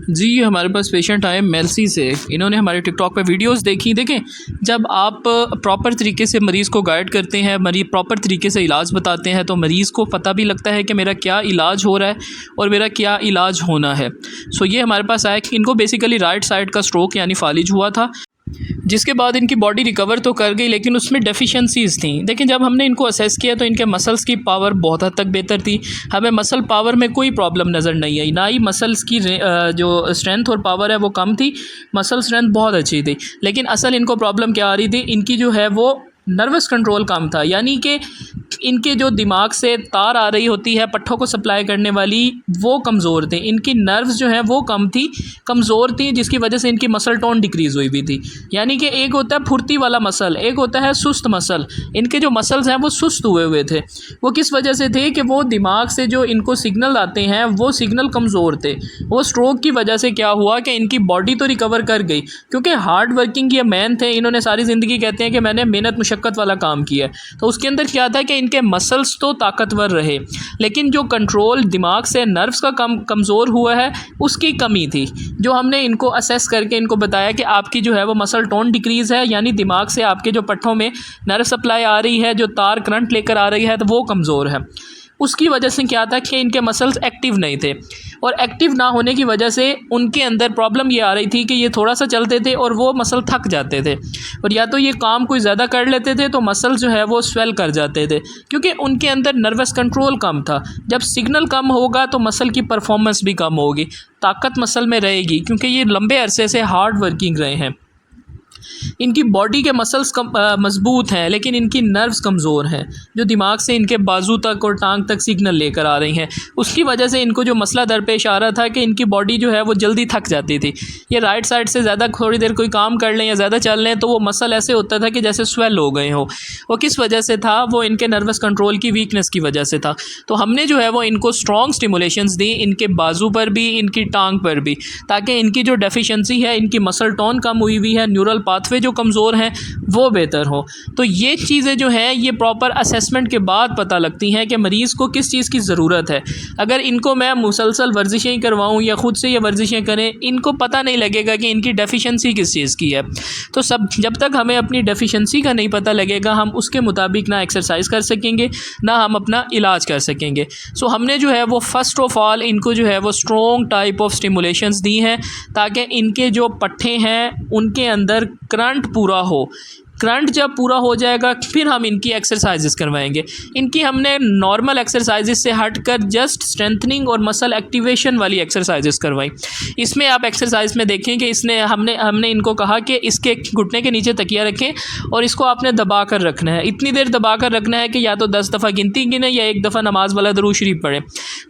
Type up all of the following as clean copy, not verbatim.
जी, हमारे पास पेशेंट आए मेल्सी से। इन्होंने हमारे टिकटॉक पे वीडियोस देखी। देखें, जब आप प्रॉपर तरीके से मरीज़ को गाइड करते हैं, प्रॉपर तरीके से इलाज बताते हैं, तो मरीज़ को पता भी लगता है कि मेरा क्या इलाज हो रहा है और मेरा क्या इलाज होना है। सो ये हमारे पास आया कि इनको बेसिकली राइट साइड का स्ट्रोक यानी फालिज हुआ था, जिसके बाद इनकी बॉडी रिकवर तो कर गई, लेकिन उसमें डेफिशिएंसीज़ थी। देखिए, जब हमने इनको असेस किया तो इनके मसल्स की पावर बहुत हद तक बेहतर थी। हमें मसल पावर में कोई प्रॉब्लम नज़र नहीं आई, ना ही मसल्स की जो स्ट्रेंथ और पावर है वो कम थी। मसल स्ट्रेंथ बहुत अच्छी थी। लेकिन असल इनको प्रॉब्लम क्या आ रही थी, इनकी जो है वो नर्वस कंट्रोल कम था। यानी कि इनके जो दिमाग से तार आ रही होती है पट्ठों को सप्लाई करने वाली, वो कमज़ोर थे। इनकी नर्व्स जो है वो कम थी, कमज़ोर थी, जिसकी वजह से इनकी मसल टोन डिक्रीज़ हुई हुई थी। यानी कि एक होता है फुर्ती वाला मसल, एक होता है सुस्त मसल। इनके जो मसल्स हैं वो सुस्त हुए हुए थे। वो किस वजह से थे कि वो दिमाग से जो इनको सिग्नल आते हैं वो सिग्नल कमज़ोर थे। वो स्ट्रोक की वजह से क्या हुआ कि इनकी बॉडी तो रिकवर कर गई, क्योंकि हार्ड वर्किंग ये मैन थे। इन्होंने सारी ज़िंदगी कहते हैं कि मैंने मेहनत मुशक्क़त वाला काम किया है, तो उसके अंदर क्या था कि इनके मसल्स तो ताकतवर रहे, लेकिन जो कंट्रोल दिमाग से नर्व्स का कमज़ोर हुआ है उसकी कमी थी। जो हमने इनको असेस करके इनको बताया कि आपकी जो है वो मसल टोन डिक्रीज़ है, यानी दिमाग से आपके जो पट्ठों में नर्व सप्लाई आ रही है, जो तार करंट लेकर आ रही है, तो वो कमज़ोर है। उसकी वजह से क्या था कि इनके मसल्स एक्टिव नहीं थे, और एक्टिव ना होने की वजह से उनके अंदर प्रॉब्लम ये आ रही थी कि ये थोड़ा सा चलते थे और वो मसल थक जाते थे, और या तो ये काम कोई ज़्यादा कर लेते थे तो मसल जो है वो स्वेल कर जाते थे, क्योंकि उनके अंदर नर्वस कंट्रोल कम था। जब सिग्नल कम होगा तो मसल की परफॉर्मेंस भी कम होगी, ताकत मसल में रहेगी, क्योंकि ये लंबे अरसे से हार्ड वर्किंग रहे हैं। इनकी बॉडी के मसल्स मजबूत हैं, लेकिन इनकी नर्व्स कमज़ोर हैं, जो दिमाग से इनके बाजू तक और टांग तक सिग्नल लेकर आ रही हैं। उसकी वजह से इनको जो मसला दरपेश आ रहा था कि इनकी बॉडी जो है वो जल्दी थक जाती थी। ये राइट साइड से ज़्यादा थोड़ी देर कोई काम कर लें या ज़्यादा चल लें तो वो मसल ऐसे होता था कि जैसे स्वेल हो गए हो। वो किस वजह से था? वो इनके नर्वस कंट्रोल की वीकनेस की वजह से था। तो हमने जो है वो इनको स्ट्रॉन्ग स्टिमुलेशंस दी, इनके बाजू पर भी, इनकी टांग पर भी, ताकि इनकी जो डेफिशिएंसी है, इनकी मसल टोन कम हुई हुई है, न्यूरल पाथवे जो कमज़ोर हैं वो बेहतर हो। तो ये चीज़ें जो हैं ये प्रॉपर असेसमेंट के बाद पता लगती हैं कि मरीज़ को किस चीज़ की ज़रूरत है। अगर इनको मैं मुसलसल वर्जिशें ही करवाऊँ या ख़ुद से ये वर्जिशें करें, इनको पता नहीं लगेगा कि इनकी डेफिशिएंसी किस चीज़ की है। तो जब तक हमें अपनी डेफिशिएंसी का नहीं पता लगेगा, हम उसके मुताबिक ना एक्सरसाइज कर सकेंगे, ना हम अपना इलाज कर सकेंगे। सो हमने जो है वो फ़र्स्ट ऑफ़ ऑल इनको जो है वो स्ट्रॉन्ग टाइप ऑफ स्टिमुलेशंस दी हैं, ताकि इनके जो पट्ठे हैं उनके अंदर करंट पूरा हो। करंट जब पूरा हो जाएगा फिर हम इनकी एक्सरसाइजेस करवाएंगे। इनकी हमने नॉर्मल एक्सरसाइजेस से हटकर जस्ट स्ट्रेंथनिंग और मसल एक्टिवेशन वाली एक्सरसाइजेस करवाई। इसमें आप एक्सरसाइज में देखें कि इसने हमने इनको कहा कि इसके घुटने के नीचे तकिया रखें और इसको आपने दबा कर रखना है। इतनी देर दबा कर रखना है कि या तो 10 दफ़ा गिनती गिने या एक दफ़ा नमाज वाला दरूद शरीफ पढ़ें।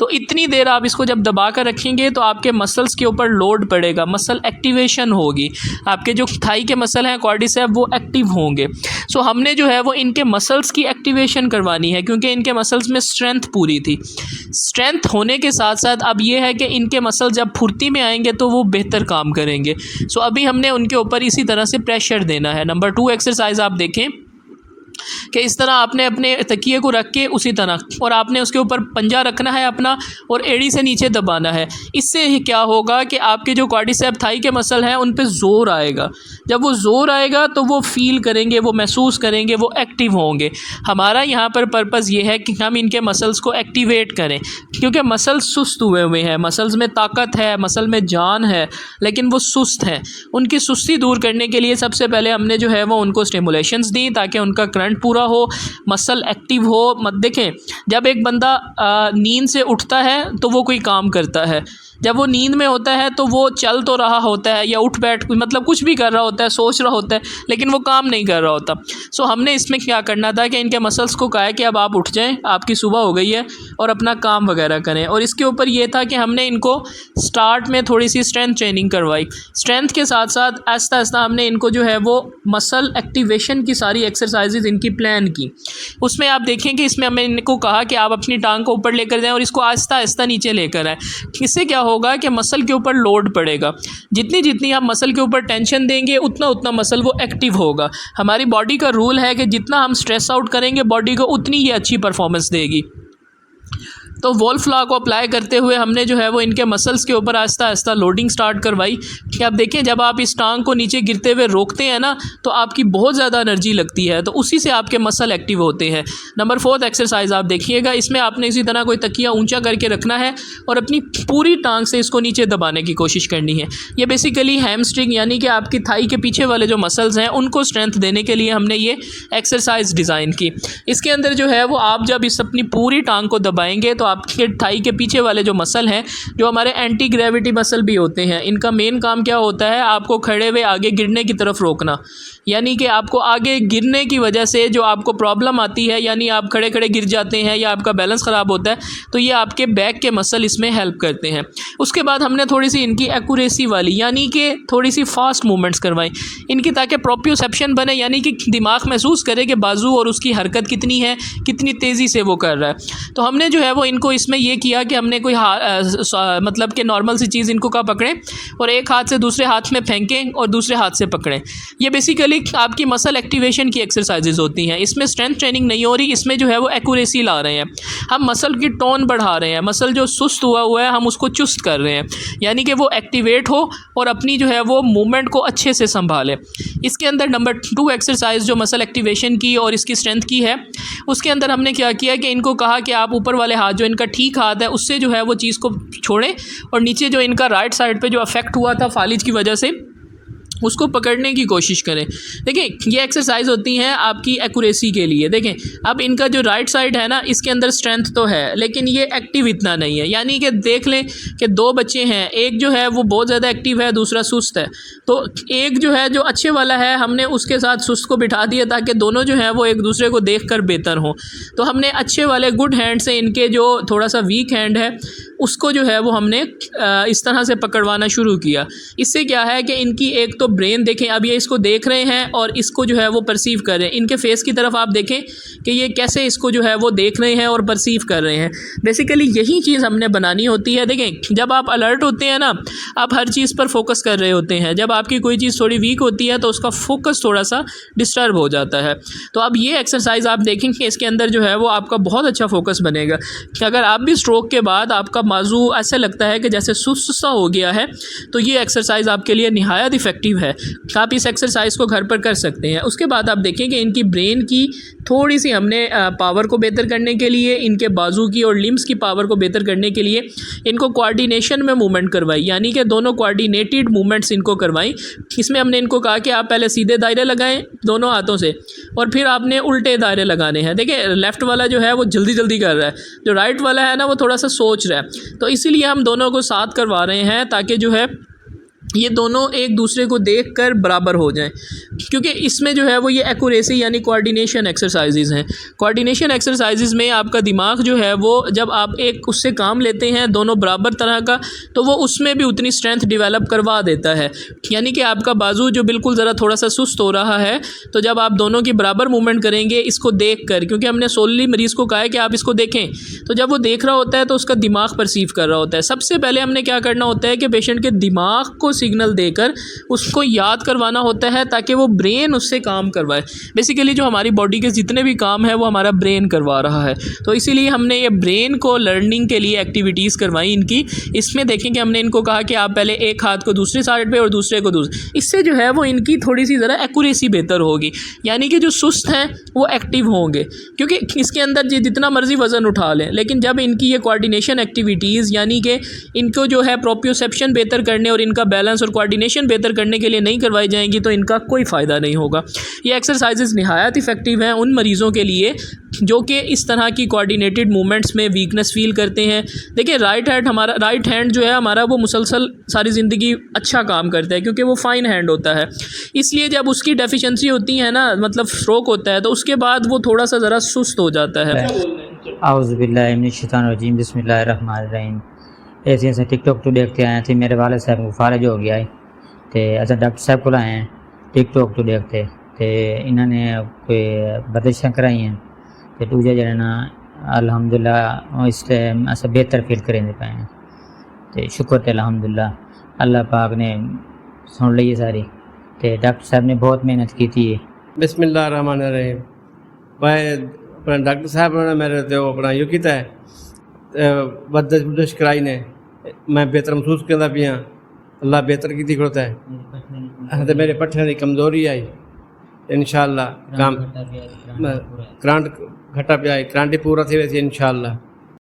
तो इतनी देर आप इसको जब दबा कर रखेंगे तो आपके मसल्स के ऊपर लोड पड़ेगा, मसल एक्टिवेशन होगी, आपके जो थाई के मसल हैं, क्वाड्रिसेप, वो एक्टिव होंगे। सो हमने जो है वो इनके मसल्स की एक्टिवेशन करवानी है, क्योंकि इनके मसल्स में स्ट्रेंथ पूरी थी। स्ट्रेंथ होने के साथ साथ अब ये है कि इनके मसल जब फुर्ती में आएंगे तो वो बेहतर काम करेंगे। सो अभी हमने उनके ऊपर इसी तरह से प्रेशर देना है। नंबर 2 एक्सरसाइज आप देखें कि इस तरह आपने अपने तकिए को रख के उसी तरह, और आपने उसके ऊपर पंजा रखना है अपना और एड़ी से नीचे दबाना है। इससे क्या होगा कि आपके जो क्वाड्रिसेप थाई के मसल हैं उन पे ज़ोर आएगा। जब वो ज़ोर आएगा तो वो फील करेंगे, वो महसूस करेंगे, वो एक्टिव होंगे। हमारा यहाँ पर पर्पज़ ये है कि हम इनके मसल्स को एक्टिवेट करें, क्योंकि मसल्स सुस्त हुए हुए हैं। मसल्स में ताकत है, मसल में जान है, लेकिन वो सुस्त हैं। उनकी सुस्ती दूर करने के लिए सबसे पहले हमने जो है वो उनको स्टिमुलेशंस दी, ताकि उनका करंट पूरा हो, मसल एक्टिव हो। मत देखें, जब एक बंदा नींद से उठता है तो वो कोई काम करता है, जब वो नींद में होता है तो वो चल तो रहा होता है या उठ बैठ मतलब कुछ भी कर रहा होता है, सोच रहा होता है, लेकिन वो काम नहीं कर रहा होता। सो हमने इसमें क्या करना था कि इनके मसल्स को कहा है कि अब आप उठ जाएं, आपकी सुबह हो गई है, और अपना काम वगैरह करें। और इसके ऊपर ये था कि हमने इनको स्टार्ट में थोड़ी सी स्ट्रेंथ ट्रेनिंग करवाई। स्ट्रेंथ के साथ साथ आहिस्ता आहिस्ता हमने इनको जो है वो मसल एक्टिवेशन की सारी एक्सरसाइजेज इनकी प्लान की। उसमें आप देखें कि इसमें हमने इनको कहा कि आप अपनी टांग को ऊपर लेकर जाएँ और इसको आहिस्ता आहिस्ता नीचे लेकर आएँ। इससे क्या होगा कि मसल के ऊपर लोड पड़ेगा। जितनी जितनी हम मसल के ऊपर टेंशन देंगे उतना उतना मसल वो एक्टिव होगा। हमारी बॉडी का रूल है कि जितना हम स्ट्रेस आउट करेंगे बॉडी को, उतनी ये अच्छी परफॉर्मेंस देगी। तो वोल्फ लॉ को अप्लाई करते हुए हमने जो है वो इनके मसल्स के ऊपर आहिस्ता आहिस्ता लोडिंग स्टार्ट करवाई कि आप देखें जब आप इस टांग को नीचे गिरते हुए रोकते हैं ना तो आपकी बहुत ज़्यादा एनर्जी लगती है, तो उसी से आपके मसल एक्टिव होते हैं। नंबर 4 एक्सरसाइज आप देखिएगा, इसमें आपने इसी तरह कोई तकिया ऊंचा करके रखना है और अपनी पूरी टांग से इसको नीचे दबाने की कोशिश करनी है। ये बेसिकली हैमस्ट्रिंग यानी कि आपकी थाई के पीछे वाले जो मसल्स हैं उनको स्ट्रेंथ देने के लिए हमने ये एक्सरसाइज डिज़ाइन की। इसके अंदर जो है वो आप जब इस अपनी पूरी टांग को दबाएंगे तो आपके थाई के पीछे वाले जो मसल हैं, जो हमारे एंटी ग्रेविटी मसल भी होते हैं, इनका मेन काम क्या होता है, आपको खड़े हुए आगे गिरने की तरफ रोकना। यानी कि आपको आगे गिरने की वजह से जो आपको प्रॉब्लम आती है, यानी आप खड़े खड़े गिर जाते हैं या आपका बैलेंस ख़राब होता है, तो ये आपके बैक के मसल इसमें हेल्प करते हैं। उसके बाद हमने थोड़ी सी इनकी एक्यूरेसी वाली यानी कि थोड़ी सी फास्ट मूवमेंट्स करवाई इनकी, ताकि प्रोप्रियोसेप्शन बने, यानी कि दिमाग महसूस करे कि बाजू और उसकी हरकत कितनी है, कितनी तेज़ी से वो कर रहा है। तो हमने जो है वो इनको इसमें ये किया कि हमने कोई मतलब कि नॉर्मल सी चीज़ इनको का पकड़ें और एक हाथ से दूसरे हाथ में फेंकें और दूसरे हाथ से पकड़ें। ये बेसिकली आपकी मसल एक्टिवेशन की एक्सरसाइजेज होती हैं। इसमें स्ट्रेंथ ट्रेनिंग नहीं हो रही, इसमें जो है वो एक्यूरेसी ला रहे हैं, हम मसल की टोन बढ़ा रहे हैं, मसल जो सुस्त हुआ है हम उसको चुस्त कर रहे हैं, यानी कि वो एक्टिवेट हो और अपनी जो है वो मूवमेंट को अच्छे से संभाले। इसके अंदर नंबर 2 एक्सरसाइज जो मसल एक्टिवेशन की और इसकी स्ट्रेंथ की है, उसके अंदर हमने क्या किया कि इनको कहा कि आप ऊपर वाले हाथ, जो इनका ठीक हाथ है, उससे जो है वो चीज़ को छोड़ें और नीचे जो इनका राइट साइड पे जो अफेक्ट हुआ था फालिज की वजह से, उसको पकड़ने की कोशिश करें। देखें ये एक्सरसाइज होती हैं आपकी एक्यूरेसी के लिए। देखें अब इनका जो राइट साइड है ना, इसके अंदर स्ट्रेंथ तो है लेकिन ये एक्टिव इतना नहीं है। यानी कि देख लें कि 2 बच्चे हैं, एक जो है वो बहुत ज़्यादा एक्टिव है, दूसरा सुस्त है। तो एक जो है जो अच्छे वाला है, हमने उसके साथ सुस्त को बिठा दिया ताकि दोनों जो है वो एक दूसरे को देख कर बेहतर हों। तो हमने अच्छे वाले गुड हैंड से इनके जो थोड़ा सा वीक हैंड है उसको जो है वो हमने इस तरह से पकड़वाना शुरू किया। इससे क्या है कि इनकी एक तो ब्रेन, देखें अब ये इसको देख रहे हैं और इसको जो है वो परसीव कर रहे हैं। इनके फेस की तरफ आप देखें कि ये कैसे इसको जो है वो देख रहे हैं और परसीव कर रहे हैं। बेसिकली यही चीज़ हमने बनानी होती है। देखें जब आप अलर्ट होते हैं ना, आप हर चीज़ पर फोकस कर रहे होते हैं। जब आपकी कोई चीज़ थोड़ी वीक होती है तो उसका फोकस थोड़ा सा डिस्टर्ब हो जाता है। तो अब ये एक्सरसाइज आप देखेंगे इसके अंदर जो है वो आपका बहुत अच्छा फोकस बनेगा कि अगर आप भी स्ट्रोक के बाद आपका बाजू ऐसे लगता है कि जैसे सुस्त सा हो गया है, तो ये एक्सरसाइज आपके लिए निहायत इफ़ेक्टिव है। आप इस एक्सरसाइज को घर पर कर सकते हैं। उसके बाद आप देखें कि इनकी ब्रेन की थोड़ी सी हमने पावर को बेहतर करने के लिए, इनके बाजू की और लिम्स की पावर को बेहतर करने के लिए इनको कोऑर्डिनेशन में मूवमेंट करवाई, यानी कि दोनों कोऑर्डिनेटेड मूवमेंट्स इनको करवाई। इसमें हमने इनको कहा कि आप पहले सीधे दायरे लगाएं दोनों हाथों से और फिर आपने उल्टे दायरे लगाने हैं। देखिए लेफ़्ट वाला जो है वो जल्दी जल्दी कर रहा है, जो राइट वाला है ना वो थोड़ा सा सोच रहा है। तो इसीलिए हम दोनों को साथ करवा रहे हैं ताकि जो है ये दोनों एक दूसरे को देखकर बराबर हो जाएं, क्योंकि इसमें जो है वो ये एक्यूरेसी यानी कोऑर्डिनेशन एक्सरसाइजेज़ हैं। कोऑर्डिनेशन एक्सरसाइजेज़ में आपका दिमाग जो है वो जब आप एक उससे काम लेते हैं दोनों बराबर तरह का, तो वो उसमें भी उतनी स्ट्रेंथ डेवलप करवा देता है। यानी कि आपका बाजू जो बिल्कुल ज़रा थोड़ा सा सुस्त हो रहा है, तो जब आप दोनों की बराबर मूवमेंट करेंगे इसको देख कर, क्योंकि हमने सोलली मरीज़ को कहा है कि आप इसको देखें, तो जब वो देख रहा होता है तो उसका दिमाग परसीव कर रहा होता है। सबसे पहले हमने क्या करना होता है कि पेशेंट के दिमाग को सिग्नल देकर उसको याद करवाना होता है ताकि वो ब्रेन उससे काम करवाए। बेसिकली जो हमारी बॉडी के जितने भी काम है वो हमारा ब्रेन करवा रहा है, तो इसीलिए हमने ये ब्रेन को लर्निंग के लिए एक्टिविटीज़ करवाई इनकी। इसमें देखें कि हमने इनको कहा कि आप पहले एक हाथ को दूसरी साइड पे और दूसरे को दूसरे, इससे जो है वो इनकी थोड़ी सी ज़रा एक्यूरेसी बेहतर होगी, यानी कि जो सुस्त हैं वो एक्टिव होंगे। क्योंकि इसके अंदर जितना मर्जी वज़न उठा लें, लेकिन जब इनकी ये कोऑर्डिनेशन एक्टिविटीज़ यानी कि इनको जो है प्रोप्रियोसेप्शन बेहतर करने और इनका बैलेंस और कोऑर्डिनेशन बेहतर करने के लिए नहीं करवाई जाएंगी तो इनका कोई फ़ायदा नहीं होगा। ये एक्सरसाइजेज़ निहायत इफ़ेक्टिव हैं उन मरीज़ों के लिए जो कि इस तरह की कोऑर्डिनेटेड मूवमेंट्स में वीकनेस फील करते हैं। देखिए राइट हैंड जो है हमारा वो मुसलसल सारी ज़िंदगी अच्छा काम करता है, क्योंकि वो फ़ाइन हैंड होता है। इसलिए जब उसकी डेफिशिएंसी होती है ना, मतलब स्ट्रोक होता है, तो उसके बाद वो थोड़ा सा ज़रा सुस्त हो जाता है। आउज़ु बिल्लाहि मिनश शैतानिर रजीम, बिस्मिल्लाहिर रहमानिर रहीम। ऐसे टिकटॉक तो देखते आए थे, मेरे वाले साहब को फारज हो गया है, तो अच्छा डॉक्टर साहब को आए हैं टिकटॉक तो देखते, तो इन्होंने कोई बर्दिशां कराई हैं, तो दूजा जो है ना अल्हम्दुलिल्लाह इस टाइम अस बेहतर फील करेंगे पाए हैं, तो शुक्र है अल्हम्दुलिल्लाह अल्लाह पाक ने सुन ली सारी, तो डॉक्टर साहब ने बहुत मेहनत की थी। बिस्मिल्लाहिर्रहमानिर्रहीम। भाई अपना डॉक्टर साहब ने मेरे तो अपना यू किया है, वर्जिश कराई ने मैं बेहतर महसूस करता पिया अल्लाह बेहतर की खड़ोता है तो मेरे पट्ठे की कमज़ोरी आई इंशाअल्लाह काम करंट घटा पिया करंट ही पूरा थी वैसे इंशाअल्लाह